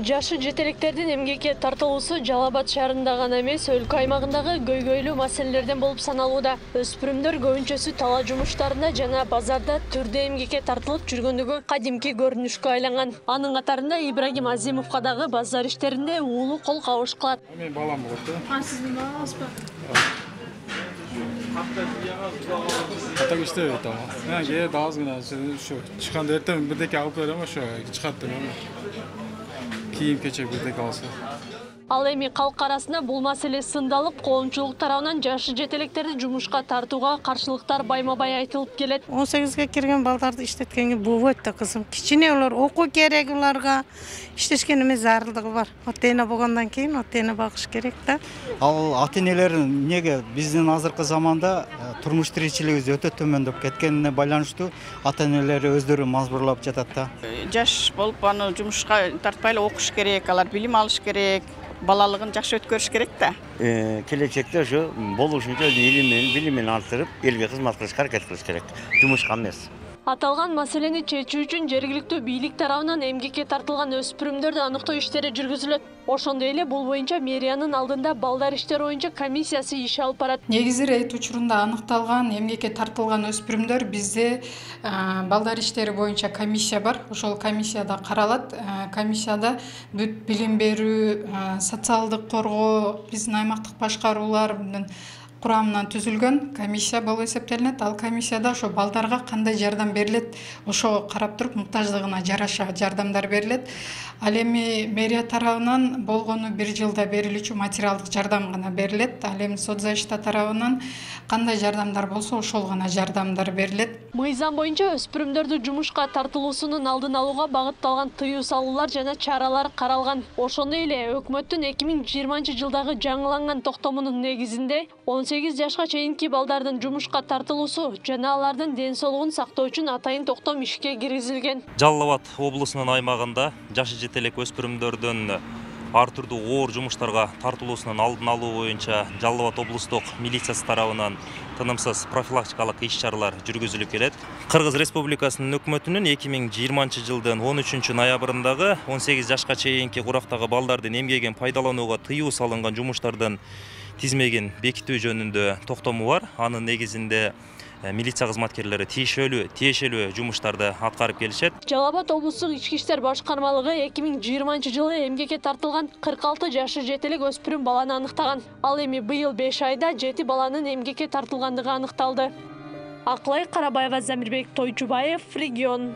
Жашы жетелектердин эмгекке тартылуусу Жалал Абад шаарында гана эмес, өлкө аймагындагы көйгөйлүү маселелерден болуп саналууда. Өспүрүмдөр көбүнчөсү талаа жумуштарында жана базарда түрдө эмгекке тартылып жүргөндүгү кадимки көрүнүшкө айланган. Анын катарында Ибрагим Азимовго дагы базар иштеринде уулу кол кабыш кылат. Мен балам болот да. Сиздин балаңызбы? Так иштебейт ама. Мен кээ азгына ушу чыкканда эртең бирдеке алып берем, ошо чыгат деп ама. Кийим-кечек бирдеке алса. Ал эми калк арасында бул маселе сындалып, коомчулук тарабынан жашы жетелектерди жумушка тартууга каршылыктар байма-бай айтылып келет. 18ге кирген балдарды иштеткенге болбойт да кызым. Кичине улар окуу керек уларга. Иштешкениме зарылдыгы бар. Ата-эне болгондон кийин ата-эне багыш керек да. Ал ата-энелер неге биздин азыркы заманда турмуш тиричилигибиз өтө төмөндөп кеткенине байланыштуу ата-энелер өздөрү мажбурлап жатат да. Жаш болуп аны жумушка тартпай эле окуш керек, алар билим алыш керек. Балалыгын жакшы өткөрүш керек да. Келечекте ошо болушунча билимин арттырып, элге кызмат кылышка аракет кылыш керек. Жумушка эмес. Аталган маселени чечүү үчүн жергиликтүү бийлик тарабынан эмгекке тартылган өспүрүмдөрдү аныктоо иштери жүргүзүлөт. Ошондой эле бул боюнча мэриянын алдында балдар иштери боюнча комиссиясы иш алып барат. Негизи рейд учурунда аныкталган эмгекке тартылган өспүрүмдөр бизде балдар иштери боюнча комиссия бар. Ошол комиссияда каралат. Комиссияда бүт билим берүү, социалдык коргоо, биздин аймактык башкаруулардын курамынан түзүлгөн комиссия болуп эсептелинет. Ал комиссияда ошо балдарга кандай жардам берилет, ошого карап туруп муктаждыгына жараша жардамдар берилет. Ал эми мэрия тарабынан болгону 1 жылда берилүүчү материалдык жардам гана берилет. Ал эми соцзащита тарабынан кандай жардамдар болсо ошол гана жардамдар берилет. Мыйзам боюнча өспүрүмдөрдү жумушка тартылуусунун алдын алууга багытталган тыюу салуулар жана чаралар каралган. Ошондой эле өкмөттүн 2020-жылдагы жаңыланган токтомунун негизинде 18 жашка чейинки балдардын жумушка тартылуусу жана алардын ден соолугун сактоо үчүн атайын токтом ишке киргизилген. Жалал Абад облусунун аймагында жашы жетелек өспүрүмдөрдүн ар түрдүү оор жумуштарга тартылуусунун алдын алуу боюнча Жалал Абад облустук милициясы тарабынан тынымсыз профилактикалык иш-чаралар жүргүзүлүп келет. Кыргыз Республикасынын өкмөтүнүн 2020-жылдын 13-ноябрындагы 18 жашка чейинки курактагы балдардын эмгегин пайдаланууга тыюу салынган жумуштардын тизмегин бекитүү жөнүндө токтому бар. Анын негизинде милиция кызматкерлери тиешелүү жумуштарды аткарып келишет. Жалал Абад облустук ички иштер башкармалыгы 2020-жылы эмгекке тартылган 46 жашы жетелек өспүрүм баланы аныктаган. Ал эми быйыл 5 айда 7 баланын эмгекке тартылгандыгы аныкталды. Аклай Карабаева, Замирбек Тойчубаев, Регион.